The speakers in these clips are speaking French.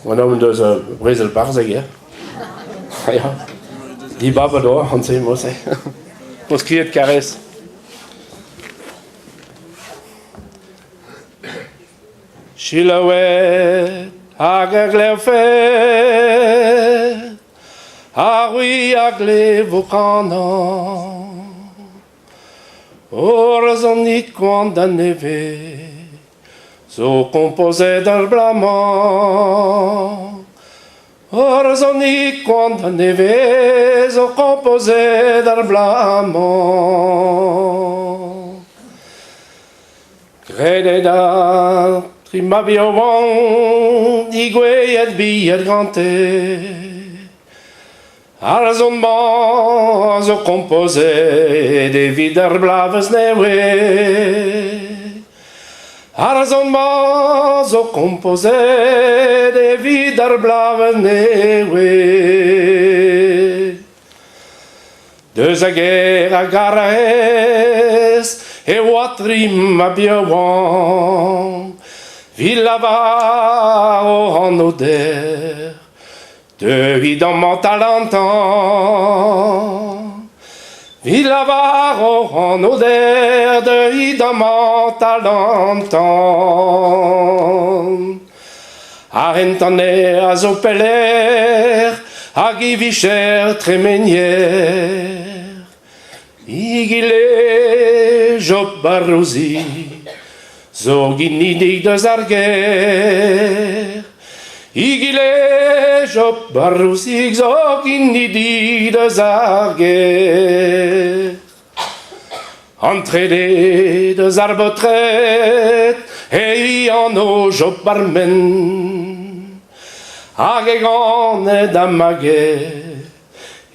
Und dann da so Bresel Barsig, ja. Ja. Die Baba da, und sie muss ich. Was kriegt Karis? Silhouette, Hagerglefet, Harui Aglevocana, Orzonic quando neve, so composé del blamant. Orzonic quando neve, so composé del blamant. Grededa, Trima biovant, digwe et bi et grante. Arzonman, zo composé de vider blaves newe. Arzonman, zo composé de vider blaves newe. De zaguer a garaes, e watrim a biovant. Villavaro en odeur, de vie dans mon talentant. Villavaro en odeur, de vie dans mon talentant. Arentane à zopeler, à givicher trémenière. Igile job barrosi. Zo ginidig de zarger, igile job barusig, zo ginidig de zarger. Entraîné de zarbotret, et en o job barmen. Agegane damage,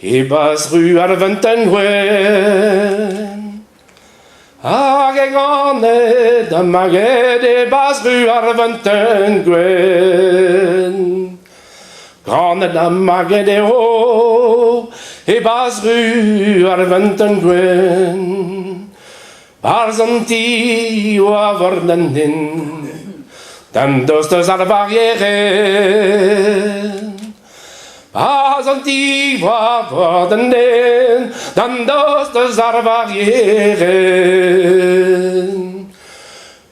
et bas rue Arventengwen. Agegane damage de bas rue Arventengwen. Grande damage de haut et bas rue Arventengwen. Barzanti o avordanin, dan dos de zarvarieren. Barzanti o avordanin, dan dos de zarvarieren.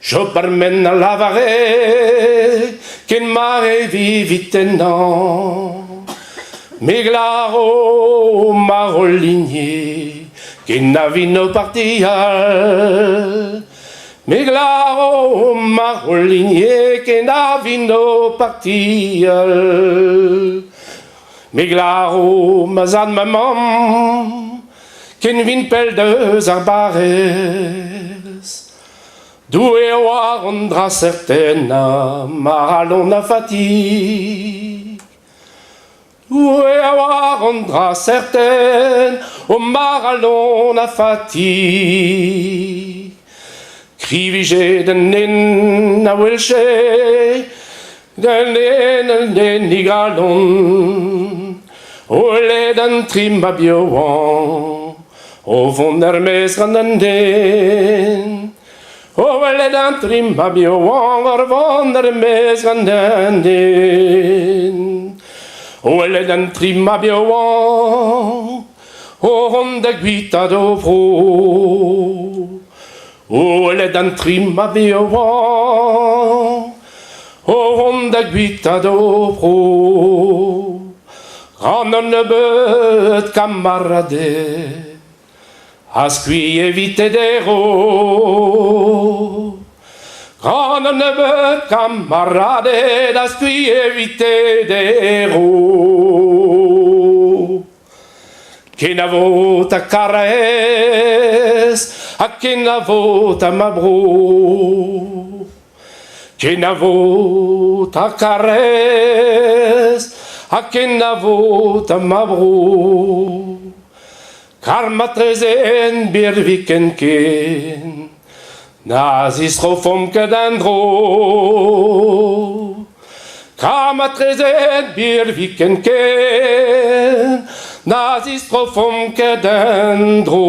Jobarmen a lavare, ken mare vivitenant. Meglaro maroligné, ken navino partial. Meglaro maroligné, ken navino partial. Meglaro mazan mamam, ken vin pel de zarbares. Doué war ondra certaine, maralon a fatigue. Doué war ondra certaine, au maralon a fatigue. Crivige de nen a welche, de nen nigalon. Ole dan trim a bioan, au fond d'Hermès randanden. O welle dan trim a bioan, ar fond d'Hermès randanden. O welle dan trim a bioan, o ronde guita do fro. O welle dan trim a bioan, o ronde guita do fro. Ranon ne beut camarade, asqui evite d'ero. Ranon ne beut camarade, asqui evite d'ero. Che n'avo ta cares, a che n'avo ta mabro. Che n'avo ta cares, a che n'avo ta mabro. Car ma trezen birviken ken, nazis rofom kedandro. Car ma trezen birviken ken, nazis rofom kedandro.